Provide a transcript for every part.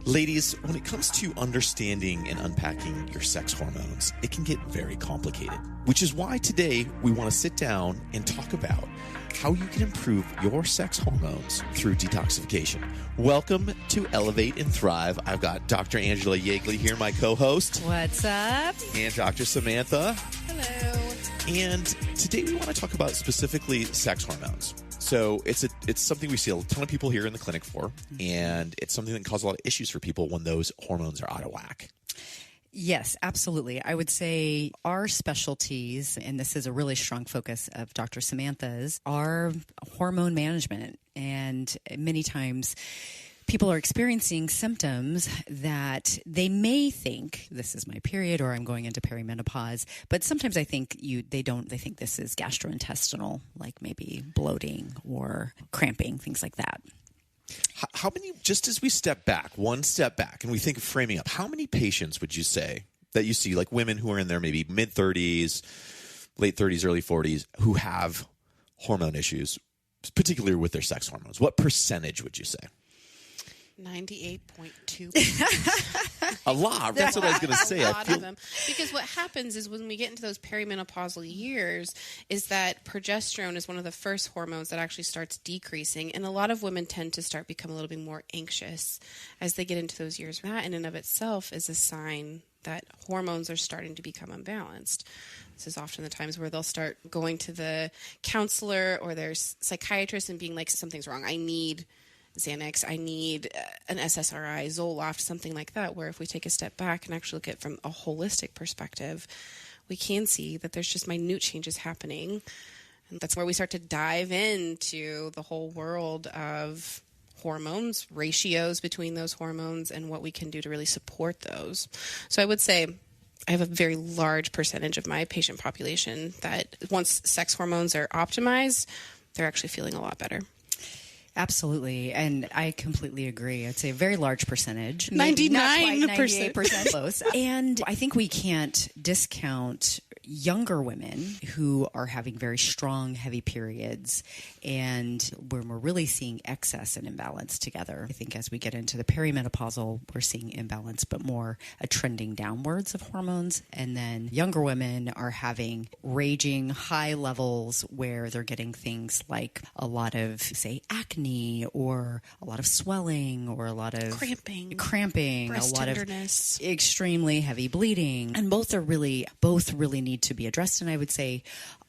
Ladies, when it comes to understanding and unpacking your sex hormones, it can get very complicated, which is why today we want to sit down and talk about how you can improve your sex hormones through detoxification. Welcome to Elevate and Thrive. I've got Dr. Angela Yeagley here, my co-host. What's up? And Dr. Samantha. Hello. And today we want to talk about specifically sex hormones. So it's something we see a ton of people here in the clinic for, and it's something that can cause a lot of issues for people when those hormones are out of whack. Yes, absolutely. I would say our specialties, and this is a really strong focus of Dr. Samantha's, are hormone management. And many times people are experiencing symptoms that they may think this is my period or I'm going into perimenopause, but sometimes I think they think this is gastrointestinal, like maybe bloating or cramping, things like that. How many, just as we step back, one step back, and we think of framing up, how many patients would you say that you see, like women who are in their maybe mid-30s, late 30s, early 40s, who have hormone issues, particularly with their sex hormones? What percentage would you say? 98.2%. A lot. That's what I was going to say. A lot of them. Because what happens is when we get into those perimenopausal years is that progesterone is one of the first hormones that actually starts decreasing. And a lot of women tend to start become a little bit more anxious as they get into those years. That in and of itself is a sign that hormones are starting to become unbalanced. This is often the times where they'll start going to the counselor or their psychiatrist and being like, something's wrong. I need Xanax, I need an SSRI, Zoloft, something like that, where if we take a step back and actually look at it from a holistic perspective, we can see that there's just minute changes happening. And that's where we start to dive into the whole world of hormones, ratios between those hormones, and what we can do to really support those. So I would say I have a very large percentage of my patient population that once sex hormones are optimized, they're actually feeling a lot better. Absolutely. And I completely agree. I'd say a very large percentage. 99%. 98% close. And I think we can't discount younger women who are having very strong, heavy periods, and when we're really seeing excess and imbalance together. I think as we get into the perimenopausal, we're seeing imbalance, but more a trending downwards of hormones. And then younger women are having raging high levels where they're getting things like a lot of, say, acne or a lot of swelling or a lot of cramping, breast a lot tenderness, of extremely heavy bleeding. And both really need to be addressed. And I would say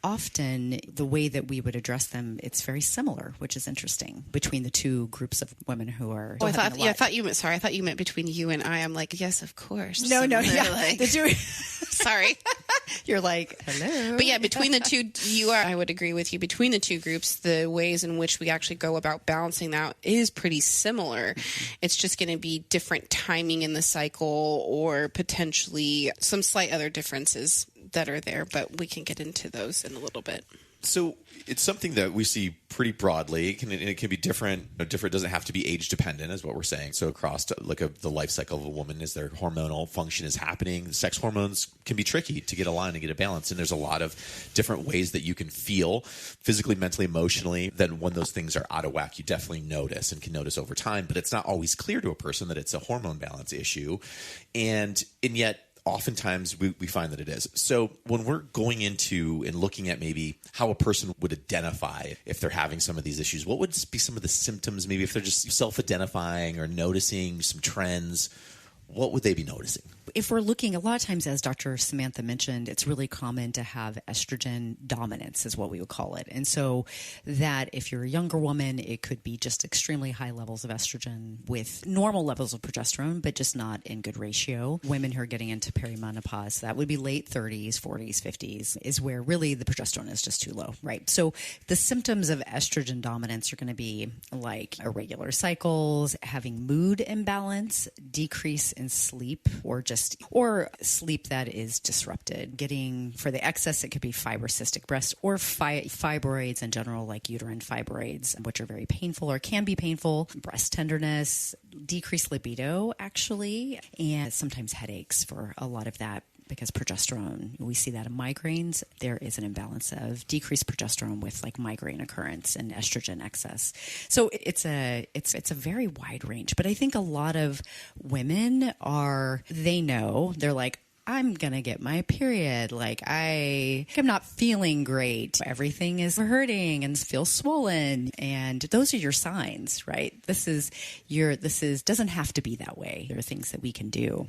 often the way that we would address them, it's very similar, which is interesting between the two groups of women who are. I thought you meant between you and I. I'm like, yes, of course. No. Like, sorry. You're like, hello. But yeah, between the two, I would agree with you. Between the two groups, the ways in which we actually go about balancing that is pretty similar. Mm-hmm. It's just going to be different timing in the cycle or potentially some slight other differences that are there, but we can get into those in a little bit. So it's something that we see pretty broadly. It can be different. Different doesn't have to be age dependent, is what we're saying. So across the life cycle of a woman, as their hormonal function is happening, the sex hormones can be tricky to get aligned and get a balance. And there's a lot of different ways that you can feel physically, mentally, emotionally. Then when those things are out of whack, you definitely notice and can notice over time. But it's not always clear to a person that it's a hormone balance issue, and yet oftentimes we find that it is. So when we're going into and looking at maybe how a person would identify if they're having some of these issues, what would be some of the symptoms, maybe if they're just self-identifying or noticing some trends, what would they be noticing? If we're looking, a lot of times, as Dr. Samantha mentioned, it's really common to have estrogen dominance is what we would call it. And so that if you're a younger woman, it could be just extremely high levels of estrogen with normal levels of progesterone, but just not in good ratio. Women who are getting into perimenopause, that would be late 30s, 40s, 50s, is where really the progesterone is just too low, right? So the symptoms of estrogen dominance are going to be like irregular cycles, having mood imbalance, decrease in sleep, or sleep that is disrupted. Getting, for the excess, it could be fibrocystic breast or fibroids in general, like uterine fibroids, which are very painful or can be painful. Breast tenderness, decreased libido, actually, and sometimes headaches for a lot of that because progesterone, we see that in migraines. There is an imbalance of decreased progesterone with like migraine occurrence and estrogen excess. So it's a very wide range. But I think a lot of women they're like, I'm going to get my period. Like I'm not feeling great. Everything is hurting and feels swollen. And those are your signs, right? Doesn't have to be that way. There are things that we can do.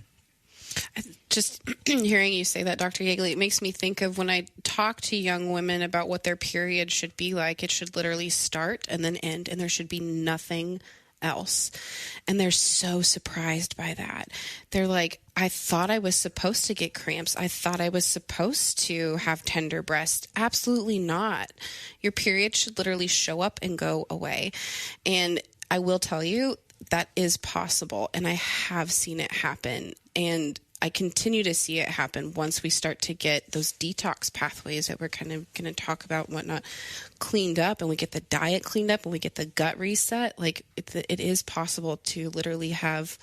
Just hearing you say that, Dr. Yeagley, it makes me think of when I talk to young women about what their period should be like. It should literally start and then end, and there should be nothing else. And they're so surprised by that. They're like, I thought I was supposed to get cramps. I thought I was supposed to have tender breasts. Absolutely not. Your period should literally show up and go away. And I will tell you, that is possible. And I have seen it happen. And I continue to see it happen once we start to get those detox pathways that we're kind of going to talk about and whatnot cleaned up, and we get the diet cleaned up, and we get the gut reset. Like it is possible to literally have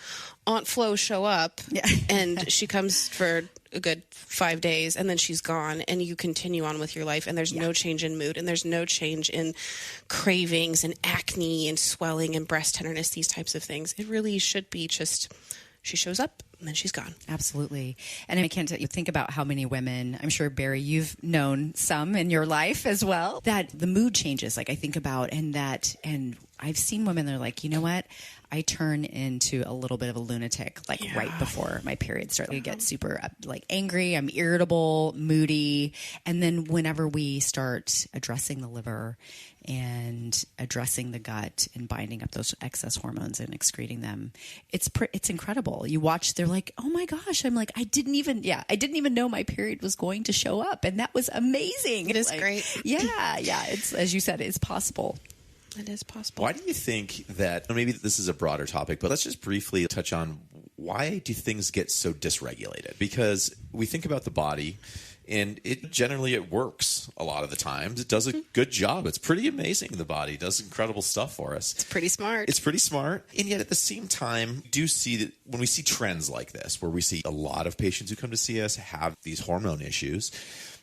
Aunt Flo show up, and she comes for a good 5 days, and then she's gone, and you continue on with your life, and there's no change in mood, and there's no change in cravings and acne and swelling and breast tenderness, these types of things. It really should be just she shows up and then she's gone. Absolutely. And I can't you think about how many women, I'm sure, Barry, you've known some in your life as well, that the mood changes. Like I think about, and I've seen women that are like, you know what? I turn into a little bit of a lunatic, right before my period starts. I get super angry. I'm irritable, moody. And then whenever we start addressing the liver and addressing the gut and binding up those excess hormones and excreting them, it's incredible. You watch, they're like, oh my gosh. I'm like, I didn't even know my period was going to show up. And that was amazing. It is great. Yeah. It's, as you said, it's possible. It is possible. Why do you think that, maybe this is a broader topic, but let's just briefly touch on why do things get so dysregulated? Because we think about the body, and it works a lot of the times. It does a good job. It's pretty amazing. The body does incredible stuff for us. It's pretty smart. And yet at the same time, do see that when we see trends like this, where we see a lot of patients who come to see us have these hormone issues,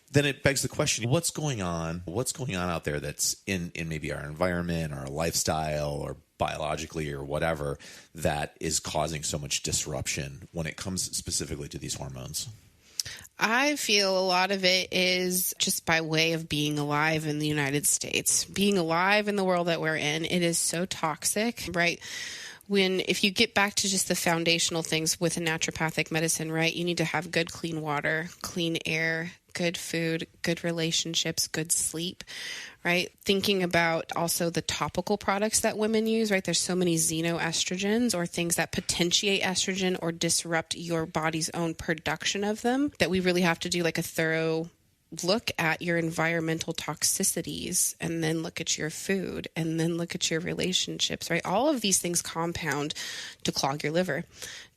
then it begs the question, what's going on out there that's in maybe our environment or our lifestyle or biologically or whatever that is causing so much disruption when it comes specifically to these hormones? I feel a lot of it is just by way of being alive in the United States, being alive in the world that we're in. It is so toxic, right? If you get back to just the foundational things with a naturopathic medicine, right, you need to have good, clean water, clean air, good food, good relationships, good sleep, right? Thinking about also the topical products that women use, right? There's so many xenoestrogens or things that potentiate estrogen or disrupt your body's own production of them that we really have to do like a thorough look at your environmental toxicities, and then look at your food, and then look at your relationships, right? All of these things compound to clog your liver,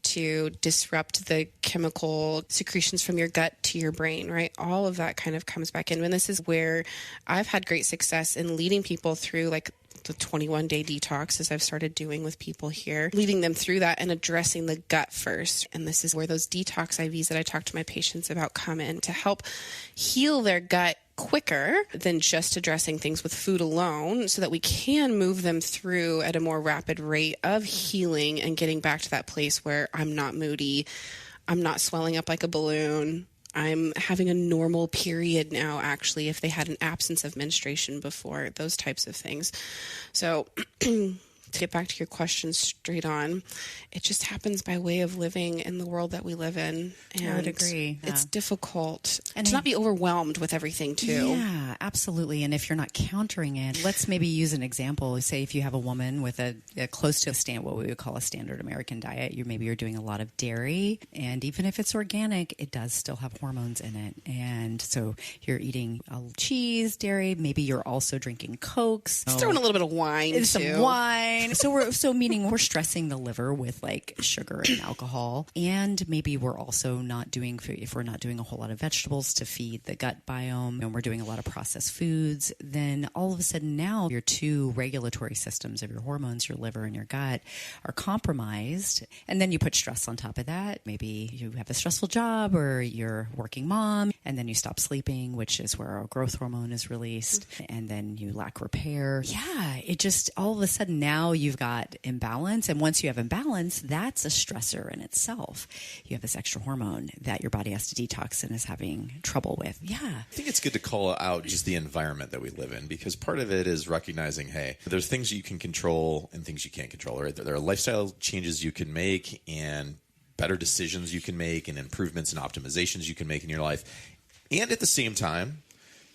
to disrupt the chemical secretions from your gut to your brain, right? All of that kind of comes back in. And this is where I've had great success in leading people through like the 21-day detox, as I've started doing with people here, leading them through that and addressing the gut first. And this is where those detox IVs that I talk to my patients about come in to help heal their gut quicker than just addressing things with food alone, so that we can move them through at a more rapid rate of healing and getting back to that place where I'm not moody, I'm not swelling up like a balloon, I'm having a normal period now, actually, if they had an absence of menstruation before, those types of things. So to get back to your question straight on, it just happens by way of living in the world that we live in. And I would agree. It's difficult and to not be overwhelmed with everything too. Yeah, absolutely. And if you're not countering it, let's maybe use an example. Say if you have a woman with a close to what we would call a standard American diet, you're doing a lot of dairy, and even if it's organic, it does still have hormones in it. And so you're eating cheese, dairy, maybe you're also drinking Cokes. Just throwing a little bit of wine too. Some wine. fine. So meaning we're stressing the liver with like sugar and alcohol, and maybe we're also not doing food. If we're not doing a whole lot of vegetables to feed the gut biome, and we're doing a lot of processed foods, then all of a sudden now your two regulatory systems of your hormones, your liver and your gut, are compromised. And then you put stress on top of that. Maybe you have a stressful job or you're a working mom, and then you stop sleeping, which is where our growth hormone is released, and then you lack repair. Yeah, it just all of a sudden now you've got imbalance. And once you have imbalance, that's a stressor in itself. You have this extra hormone that your body has to detox and is having trouble with. Yeah. I think it's good to call out just the environment that we live in, because part of it is recognizing, hey, there's things you can control and things you can't control, right? There are lifestyle changes you can make and better decisions you can make and improvements and optimizations you can make in your life. And at the same time,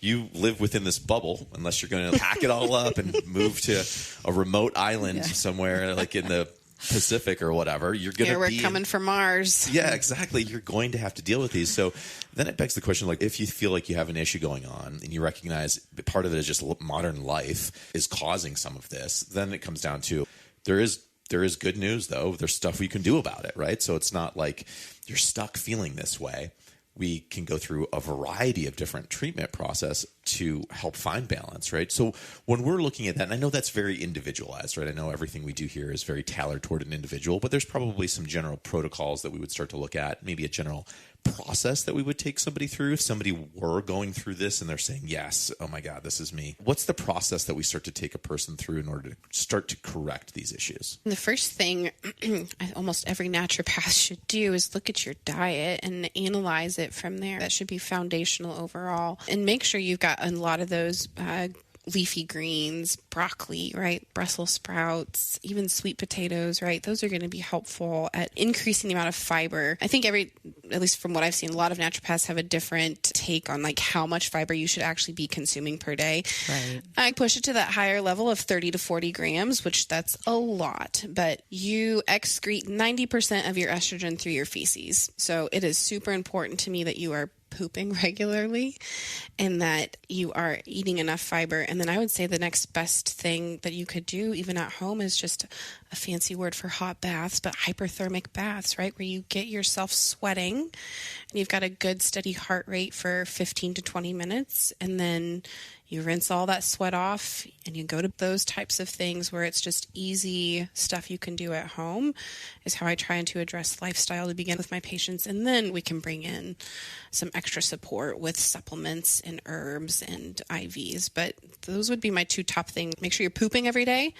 you live within this bubble, unless you're going to pack it all up and move to a remote island somewhere like in the Pacific or whatever. You're going to be coming for Mars. Yeah, exactly. You're going to have to deal with these. So then it begs the question, like, if you feel like you have an issue going on and you recognize that part of it is just modern life is causing some of this, then it comes down to there is good news, though. There's stuff we can do about it, right? So it's not like you're stuck feeling this way. We can go through a variety of different treatment process to help find balance, right? So when we're looking at that, and I know that's very individualized, right? I know everything we do here is very tailored toward an individual, but there's probably some general protocols that we would start to look at, maybe a general process that we would take somebody through if somebody were going through this and they're saying, yes, oh my God, this is me. What's the process that we start to take a person through in order to start to correct these issues? The first thing almost every naturopath should do is look at your diet and analyze it from there. That should be foundational overall. And make sure you've got a lot of those leafy greens, broccoli, right? Brussels sprouts, even sweet potatoes, right? Those are going to be helpful at increasing the amount of fiber. I think at least from what I've seen, a lot of naturopaths have a different take on like how much fiber you should actually be consuming per day. Right. I push it to that higher level of 30 to 40 grams, which that's a lot, but you excrete 90% of your estrogen through your feces. So it is super important to me that you are pooping regularly and that you are eating enough fiber. And then I would say the next best thing that you could do even at home is just a fancy word for hot baths, but hyperthermic baths, right? Where you get yourself sweating and you've got a good steady heart rate for 15 to 20 minutes. And then you rinse all that sweat off and you go to those types of things where it's just easy stuff you can do at home is how I try to address lifestyle to begin with my patients. And then we can bring in some extra support with supplements and herbs and IVs. But those would be my two top things. Make sure you're pooping every day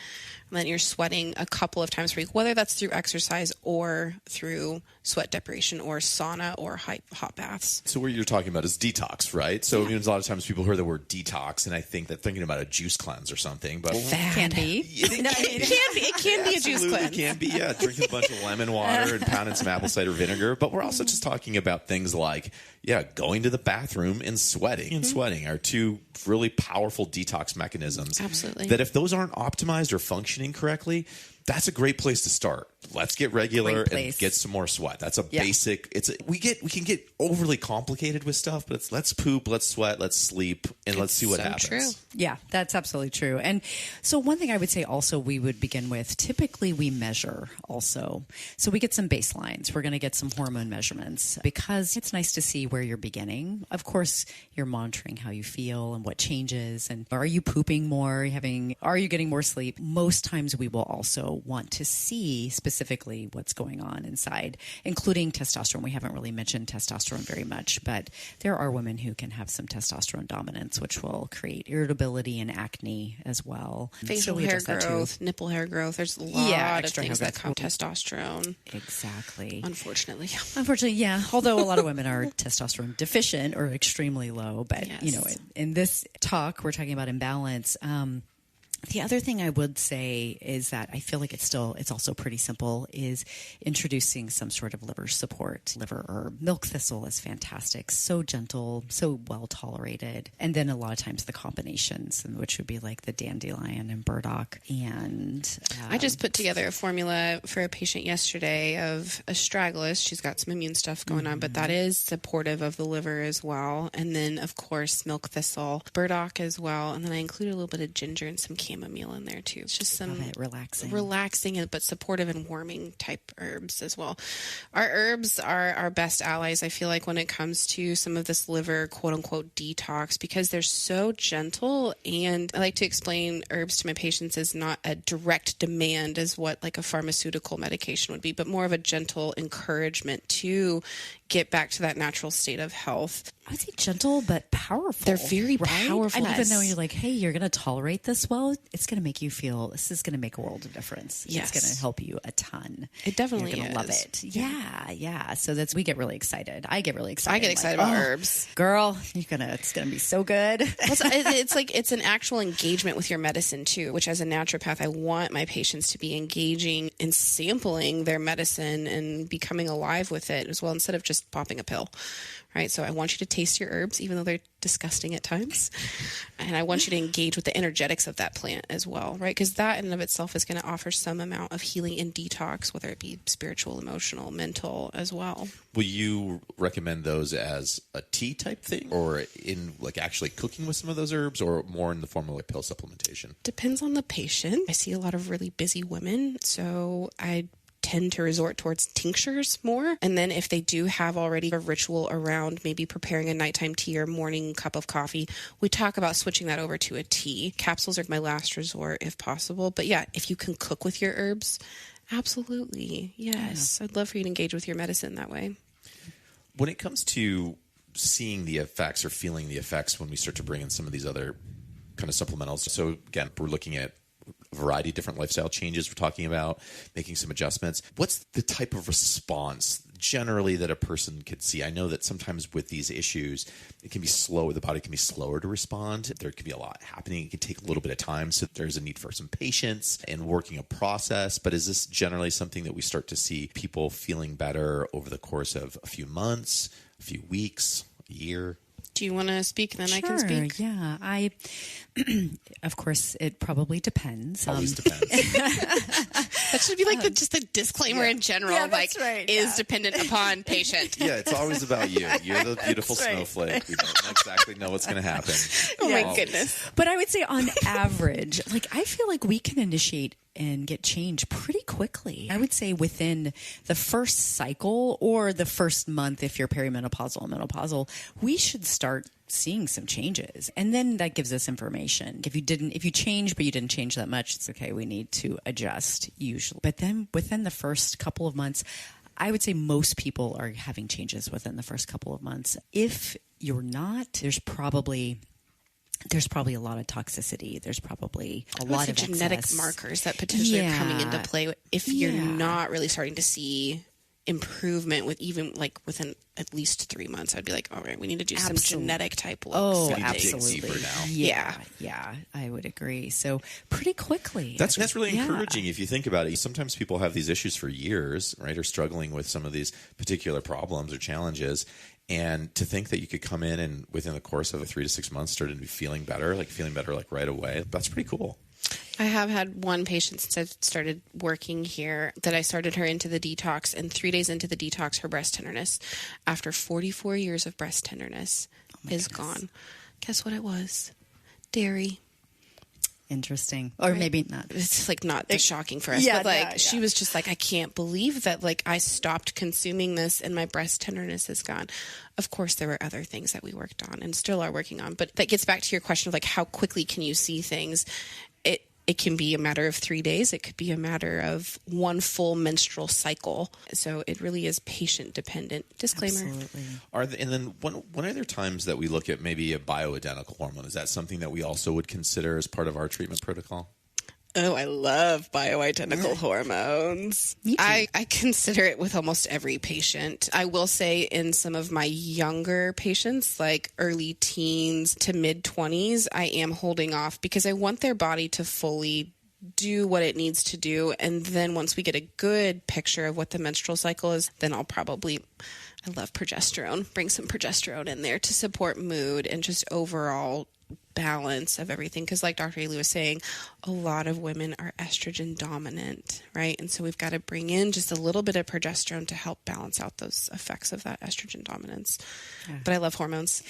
and then you're sweating a couple of times per week, whether that's through exercise or through sweat deprivation or sauna or hot baths. So what you're talking about is detox, right? So a lot of times people hear the word detox and I think they're thinking about a juice cleanse or something. But Can be. It can be a juice cleanse. It can be, yeah. Drinking a bunch of lemon water and pounding some apple cider vinegar. But we're also just talking about things like, going to the bathroom and sweating. And sweating are two really powerful detox mechanisms. Absolutely. That if those aren't optimized or functioning correctly, that's a great place to start. Let's get regular and get some more sweat. That's a basic. We can get overly complicated with stuff, but let's poop, let's sweat, let's sleep, and let's see what happens. True. Yeah, that's absolutely true. And so one thing I would say also we would begin with, typically we measure also. So we get some baselines. We're going to get some hormone measurements because it's nice to see where you're beginning. Of course, you're monitoring how you feel and what changes. And are you pooping more? Are you getting more sleep? Most times we will also want to see specifically what's going on inside, including testosterone. We haven't really mentioned testosterone very much, but there are women who can have some testosterone dominance, which will create irritability and acne as well. Facial hair growth, nipple hair growth. There's a lot of things that cause testosterone. Exactly. Unfortunately, yeah. Although a lot of women are testosterone deficient or extremely low, but in this talk, we're talking about imbalance. The other thing I would say is that I feel like it's also pretty simple, is introducing some sort of liver support. Liver herb. Milk thistle is fantastic. So gentle, so well tolerated. And then a lot of times the combinations, which would be like the dandelion and burdock. And I just put together a formula for a patient yesterday of astragalus. She's got some immune stuff going on, but that is supportive of the liver as well. And then, of course, milk thistle, burdock as well. And then I included a little bit of ginger and some chamomile chamomile in there too. It's just some Love it. relaxing but supportive and warming type herbs as well. Our herbs are our best allies, I feel like, when it comes to some of this liver quote unquote detox, because they're so gentle. And I like to explain herbs to my patients as not a direct demand as what like a pharmaceutical medication would be, but more of a gentle encouragement to get back to that natural state of health. I would say gentle but powerful. They're very right? powerful. And even though you're like, hey, you're going to tolerate this well, it's going to make you feel, this is going to make a world of difference. Yes. It's going to help you a ton. It definitely You're going to love is. it. Yeah. So we get really excited. I get really excited. I get excited about herbs. Girl, it's going to be so good. It's an actual engagement with your medicine too, which as a naturopath, I want my patients to be engaging in sampling their medicine and becoming alive with it as well, instead of just popping a pill. Right. So I want you to taste your herbs, even though they're disgusting at times. And I want you to engage with the energetics of that plant as well. Right. Because that in and of itself is going to offer some amount of healing and detox, whether it be spiritual, emotional, mental as well. Will you recommend those as a tea type thing, or in like actually cooking with some of those herbs, or more in the form of like pill supplementation? Depends on the patient. I see a lot of really busy women, so I tend to resort towards tinctures more. And then if they do have already a ritual around maybe preparing a nighttime tea or morning cup of coffee, we talk about switching that over to a tea. Capsules are my last resort if possible. But yeah, if you can cook with your herbs, absolutely. Yes. Yeah. I'd love for you to engage with your medicine that way. When it comes to seeing the effects or feeling the effects when we start to bring in some of these other kind of supplementals. So again, we're looking at a variety of different lifestyle changes. We're talking about making some adjustments. What's the type of response generally that a person could see? I know that sometimes with these issues, it can be slow. The body can be slower to respond. There can be a lot happening. It can take a little bit of time. So there's a need for some patience and working a process. But is this generally something that we start to see people feeling better over the course of a few months, a few weeks, a year? Do you want to speak? Then Sure, I can speak. Yeah, of course, it probably depends. Always depends. That should be like just a disclaimer in general. Yeah, like, that's right, is yeah. dependent upon patient. Yeah, it's always about you. You're the beautiful That's right. snowflake. We don't exactly know what's going to happen. Oh my Always. goodness. But I would say on average, like I feel like we can initiate and get change pretty quickly. I would say within the first cycle or the first month, if you're perimenopausal or menopausal, we should start seeing some changes. And then that gives us information. If you change, but you didn't change that much, it's okay. We need to adjust usually. But then within the first couple of months, I would say most people are having changes within the first couple of months. If you're not, there's probably a lot of toxicity. There's probably a lot of genetic excess markers that potentially are coming into play if you're not really starting to see improvement with even like within at least 3 months. I'd be like, all right, we need to do some genetic type looks. Oh, We need to dig absolutely. deeper now. Yeah, I would agree. So pretty quickly. That's really Yeah. encouraging if you think about it. Sometimes people have these issues for years, right, or struggling with some of these particular problems or challenges. And to think that you could come in and within the course of 3 to 6 months start to be feeling better like right away, that's pretty cool. I have had one patient since I've started working here that I started her into the detox, and 3 days into the detox, her breast tenderness, after 44 years of breast tenderness, is gone. Guess what it was? Dairy. Interesting. Or maybe not. It's like not that shocking for us, Yeah, but like yeah. she was just like, I can't believe that like I stopped consuming this and my breast tenderness is gone. Of course, there were other things that we worked on and still are working on, but that gets back to your question of like how quickly can you see things? It can be a matter of 3 days. It could be a matter of one full menstrual cycle. So it really is patient dependent. Disclaimer. Absolutely. And then when are there times that we look at maybe a bioidentical hormone? Is that something that we also would consider as part of our treatment protocol? Oh, I love bioidentical hormones. Me too. I consider it with almost every patient. I will say in some of my younger patients, like early teens to mid 20s, I am holding off because I want their body to fully do what it needs to do. And then once we get a good picture of what the menstrual cycle is, then I love progesterone. Bring some progesterone in there to support mood and just overall balance of everything. Because like Dr. Haley was saying, a lot of women are estrogen dominant, right? And so we've got to bring in just a little bit of progesterone to help balance out those effects of that estrogen dominance. Yeah. But I love hormones.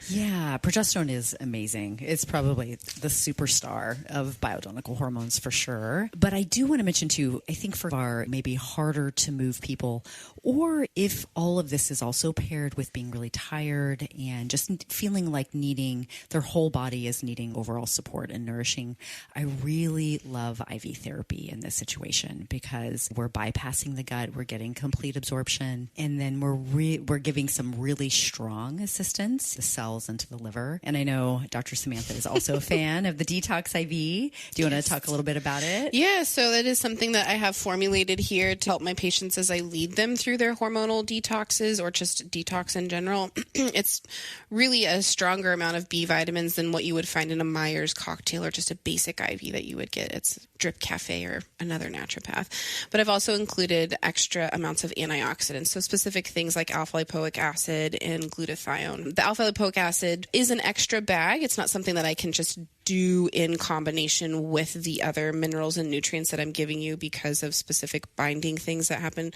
Yeah, progesterone is amazing. It's probably the superstar of bioidentical hormones for sure. But I do want to mention too, I think for our maybe harder to move people, or if all of this is also paired with being really tired and just feeling like needing, their whole body is needing overall support and nourishing, I really love IV therapy in this situation because we're bypassing the gut, we're getting complete absorption, and then we're giving some really strong assistance to the cells and to the liver. And I know Dr. Samantha is also a fan of the Detox IV. Do you want to talk a little bit about it? Yeah, so that is something that I have formulated here to help my patients as I lead them through their hormonal detoxes or just detox in general. It's really a stronger amount of B vitamins than what you would find in a Myers cocktail or just a basic IV that you would get. It's Drip Cafe or another naturopath. But I've also included extra amounts of antioxidants, so specific things like alpha-lipoic acid and glutathione. The alpha-lipoic acid is an extra bag. It's not something that I can just do in combination with the other minerals and nutrients that I'm giving you because of specific binding things that happen.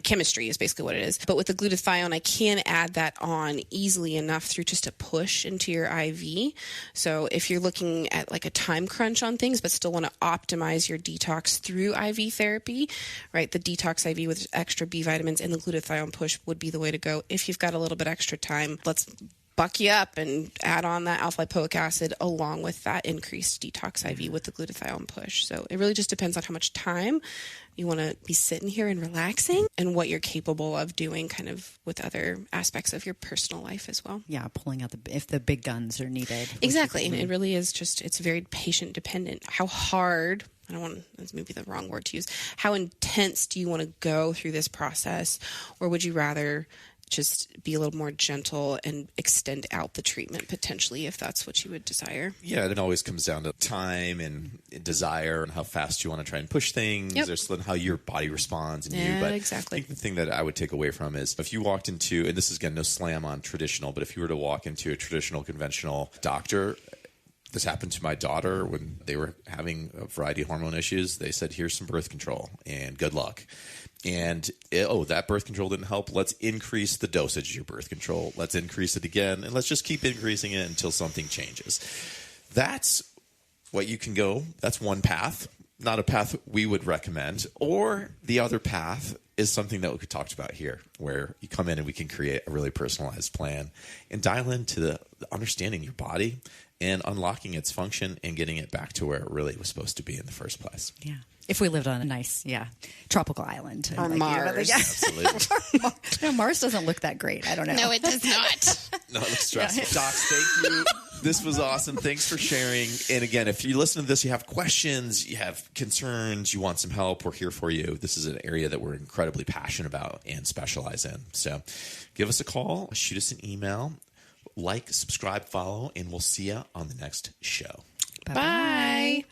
Chemistry is basically what it is. But with the glutathione, I can add that on easily enough through just a push into your IV. So if you're looking at like a time crunch on things, but still want to optimize your detox through IV therapy, right? The detox IV with extra B vitamins and the glutathione push would be the way to go. If you've got a little bit extra time, let's buck you up and add on that alpha-lipoic acid along with that increased detox IV with the glutathione push. So it really just depends on how much time you want to be sitting here and relaxing and what you're capable of doing kind of with other aspects of your personal life as well. Yeah, pulling out if the big guns are needed. Exactly. It really is just, it's very patient dependent. How hard, I don't want, that's maybe the wrong word to use, how intense do you want to go through this process? Or would you rather just be a little more gentle and extend out the treatment potentially if that's what you would desire? Yeah, it always comes down to time and desire and how fast you want to try and push things. Yep. There's how your body responds and yeah, you. But exactly. I think the thing that I would take away from is if you walked into, and this is again no slam on traditional, but if you were to walk into a traditional conventional doctor, this happened to my daughter when they were having a variety of hormone issues. They said, here's some birth control and good luck. And, that birth control didn't help. Let's increase the dosage of your birth control. Let's increase it again. And let's just keep increasing it until something changes. That's what you can go. That's one path, not a path we would recommend. Or the other path is something that we talked about here, where you come in and we can create a really personalized plan and dial into the understanding your body and unlocking its function and getting it back to where it really was supposed to be in the first place. Yeah. If we lived on a nice, tropical island. Or Mars. Yeah, absolutely. No, Mars doesn't look that great. I don't know. No, it does not. No, it looks stressful. Docs, thank you. This was awesome. Thanks for sharing. And again, if you listen to this, you have questions, you have concerns, you want some help, we're here for you. This is an area that we're incredibly passionate about and specialize in. So give us a call, shoot us an email, like, subscribe, follow, and we'll see you on the next show. Bye.